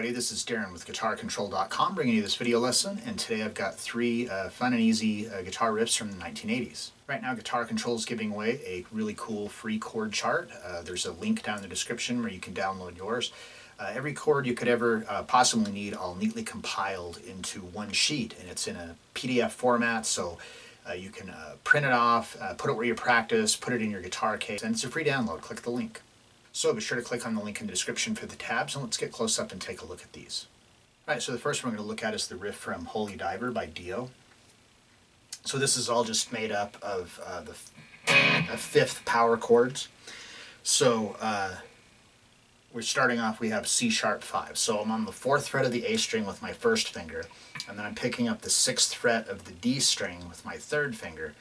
everybody, this is Darrin with GuitarControl.com bringing you this video lesson, and today I've got three fun and easy guitar riffs from the 1980s. Right now Guitar Control is giving away a really cool free chord chart. There's a link down in the description where you can download yours. Every chord you could ever possibly need, all neatly compiled into one sheet, and it's in a PDF format, so you can print it off, put it where you practice, put it in your guitar case, and it's a free download. Click the link. So be sure to click on the link in the description for the tabs, and let's get close up and take a look at these. Alright, so the first one we're going to look at is the riff from Holy Diver by Dio. So this is all just made up of the fifth power chords. So we're starting off, we have C#5. So I'm on the 4th fret of the A string with my first finger, and then I'm picking up the 6th fret of the D string with my 3rd finger.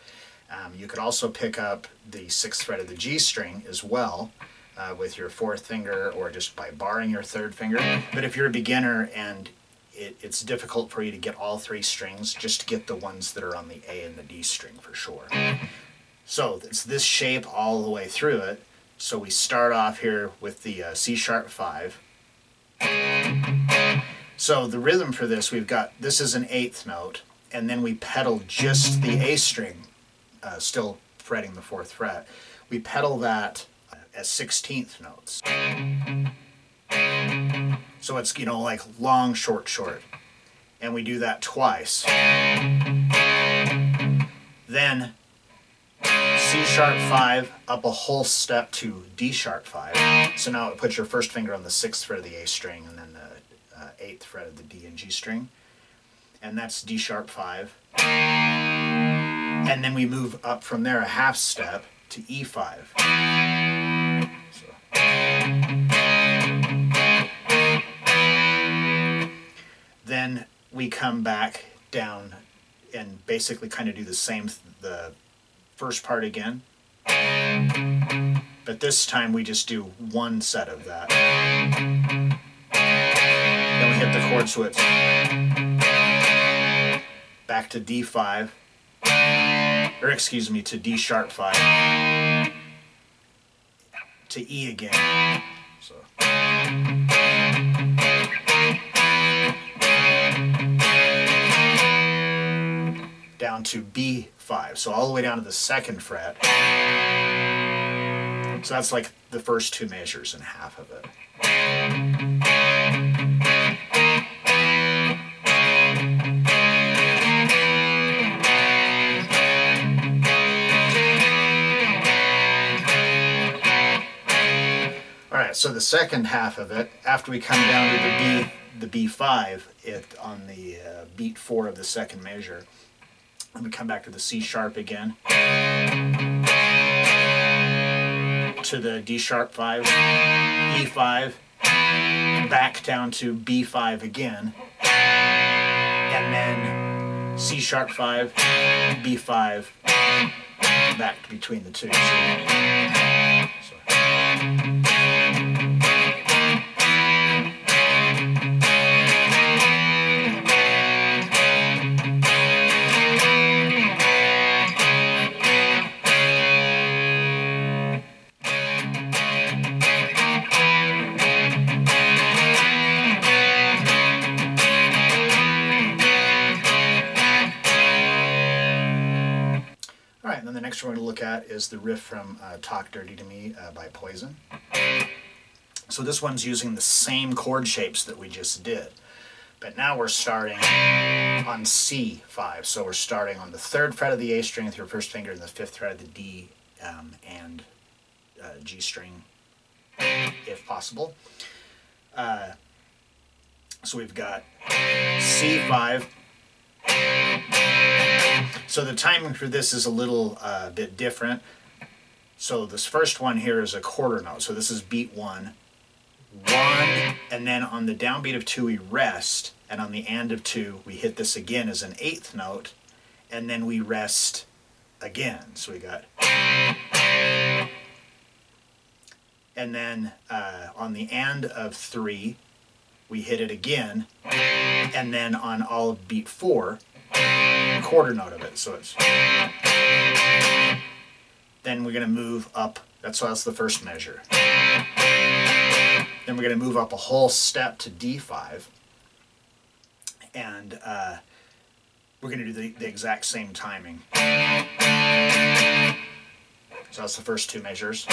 You could also pick up the 6th fret of the G string as well, with your 4th finger, or just by barring your 3rd finger. But if you're a beginner and it's difficult for you to get all 3 strings, just get the ones that are on the A and the D string for sure. So it's this shape all the way through it. So we start off here with the C#5. So the rhythm for this, we've got, this is an 8th note, and then we pedal just the A string, still fretting the 4th fret. We pedal that as 16th notes. So it's, you know, like long, short, short. And we do that twice. Then C#5 up a whole step to D#5. So now it puts your first finger on the 6th fret of the A string and then the 8th fret of the D and G string. And that's D#5. And then we move up from there a half step to E5. Then we come back down and basically kind of do the same, the first part again. But this time we just do one set of that. Then we hit the chord switch. Back to D5. Or excuse me, to D#5. To E again. So. Down to B5, so all the way down to the 2nd fret. So that's like the first 2 measures and half of it. Alright, so the second half of it, after we come down to the B5, on the beat 4 of the 2nd measure, and we come back to the C# again, to the D#5, E5, back down to B5 again, and then C#5, B5, back between the two. Alright, and then the next one we're going to look at is the riff from Talk Dirty to Me by Poison. So this one's using the same chord shapes that we just did. But now we're starting on C5. So we're starting on the 3rd fret of the A string with your first finger and the 5th fret of the D and G string, if possible. So we've got C5. So the timing for this is a little bit different. So this first one here is a quarter note. So this is beat 1, 1, and then on the downbeat of 2 we rest, and on the end of 2 we hit this again as an 8th note, and then we rest again. So we got, and then on the end of 3 we hit it again, and then on all of beat 4, quarter note of it. So it's, then we're going to move up. That's the first measure. Then we're going to move up a whole step to D5. And we're going to do the exact same timing. So that's the first two measures.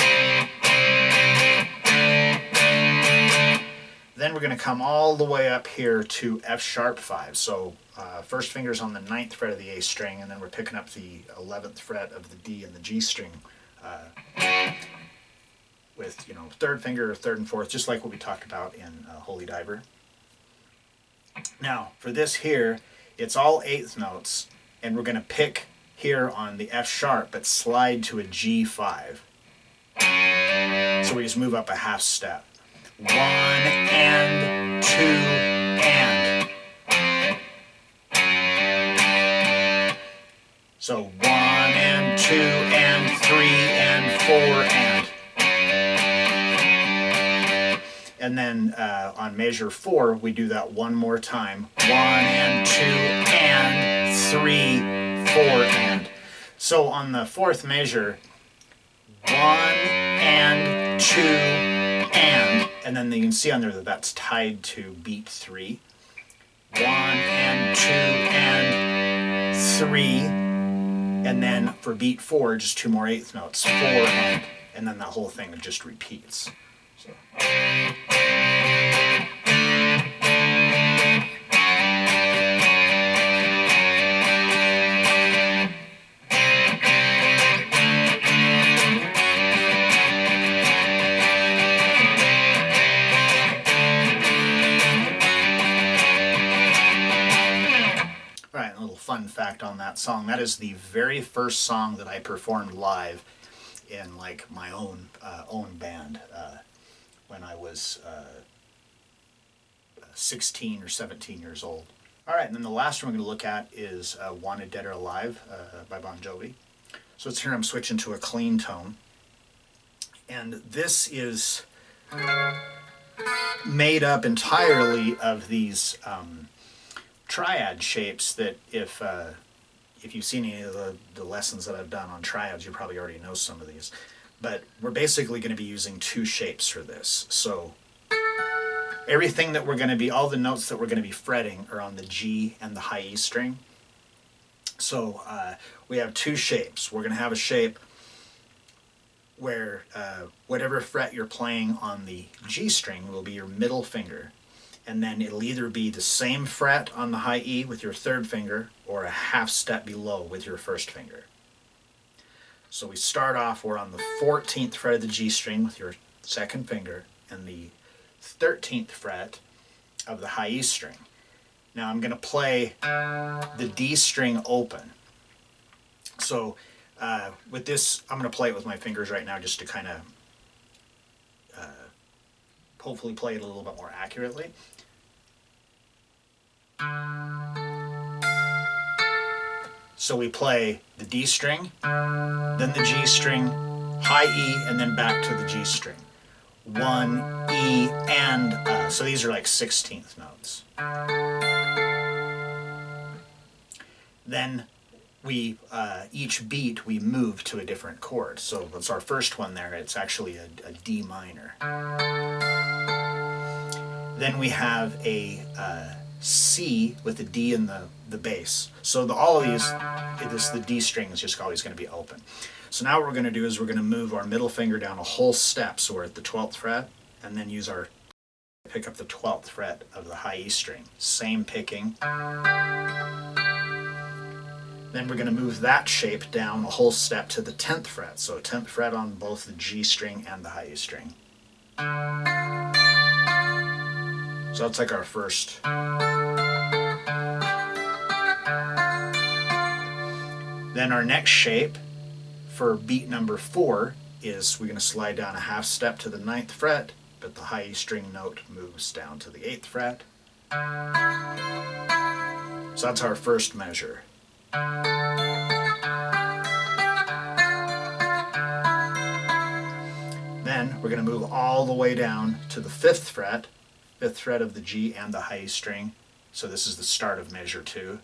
Then we're going to come all the way up here to F sharp 5. So first finger's on the 9th fret of the A string, and then we're picking up the 11th fret of the D and the G string with, you know, third finger, third and fourth, just like what we talked about in Holy Diver. Now, for this here, it's all 8th notes, and we're going to pick here on the F sharp, but slide to a G5. So we just move up a half step. 1 and 2 and. So 1 and 2 and 3 and 4 and. And then on measure 4, we do that one more time. 1 and 2 and 3, 4 and. So on the 4th measure, 1 and 2 and then you can see on there that that's tied to beat 3. 1 and 2 and 3, and then for beat 4, just 2 more 8th notes, 4 and then that whole thing just repeats. So. Right, a little fun fact on that song. That is the very first song that I performed live in like my own band when I was 16 or 17 years old. All right, and then the last one we're going to look at is Wanted Dead or Alive by Bon Jovi. So it's here I'm switching to a clean tone. And this is made up entirely of these triad shapes that if you've seen any of the lessons that I've done on triads, you probably already know some of these. But we're basically going to be using 2 shapes for this. So everything that we're going to be, all the notes that we're going to be fretting are on the G and the high E string. So we have 2 shapes. We're going to have a shape where whatever fret you're playing on the G string will be your middle finger. And then it'll either be the same fret on the high E with your 3rd finger or a half step below with your 1st finger. So we start off, we're on the 14th fret of the G string with your 2nd finger and the 13th fret of the high E string. Now I'm going to play the D string open. So with this, I'm going to play it with my fingers right now just to kind of hopefully play it a little bit more accurately. So we play the D string, then the G string, high E, and then back to the G string. 1, E, and so these are like 16th notes. Then we, each beat, we move to a different chord. So that's our first one there. It's actually a D minor. Then we have a C with the D in the bass. So all of these, the D string is just always going to be open. So now what we're going to do is we're going to move our middle finger down a whole step. So we're at the 12th fret, and then use our pick up the 12th fret of the high E string. Same picking. Then we're going to move that shape down a whole step to the 10th fret. So 10th fret on both the G string and the high E string. So that's like our first. Then our next shape for beat number 4 is we're going to slide down a half step to the 9th fret, but the high E string note moves down to the 8th fret. So that's our first measure. Then we're going to move all the way down to the 5th fret of the G and the high E string. So this is the start of measure 2.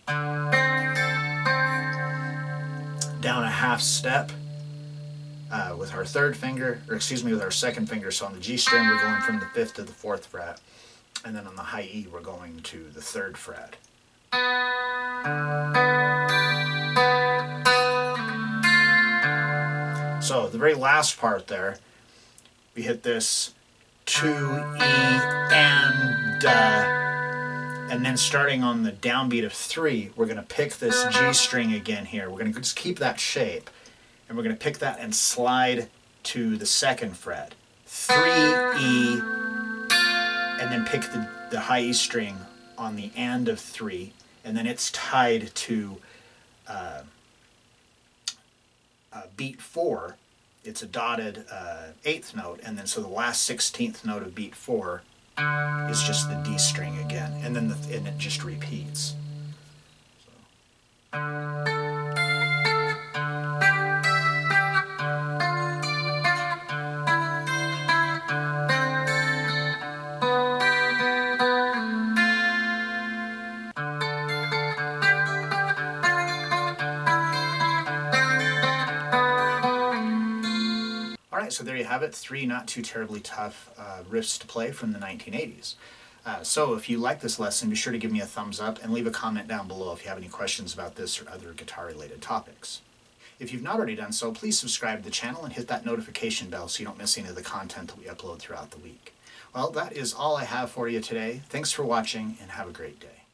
Down a half step with our third finger, or excuse me, with our second finger. So on the G string, we're going from the 5th to the 4th fret, and then on the high E, we're going to the 3rd fret. So the very last part there, we hit this 2, E, and then starting on the downbeat of 3, we're going to pick this G string again here. We're going to just keep that shape, and we're going to pick that and slide to the 2nd fret. 3, E, and then pick the high E string on the and of 3, and then it's tied to beat 4. It's a dotted 8th note, and then so the last 16th note of beat 4 is just the D string again, and then and it just repeats. Alright, so there you have it, 3 not too terribly tough riffs to play from the 1980s. So if you like this lesson, be sure to give me a thumbs up and leave a comment down below if you have any questions about this or other guitar-related topics. If you've not already done so, please subscribe to the channel and hit that notification bell so you don't miss any of the content that we upload throughout the week. Well, that is all I have for you today. Thanks for watching, and have a great day.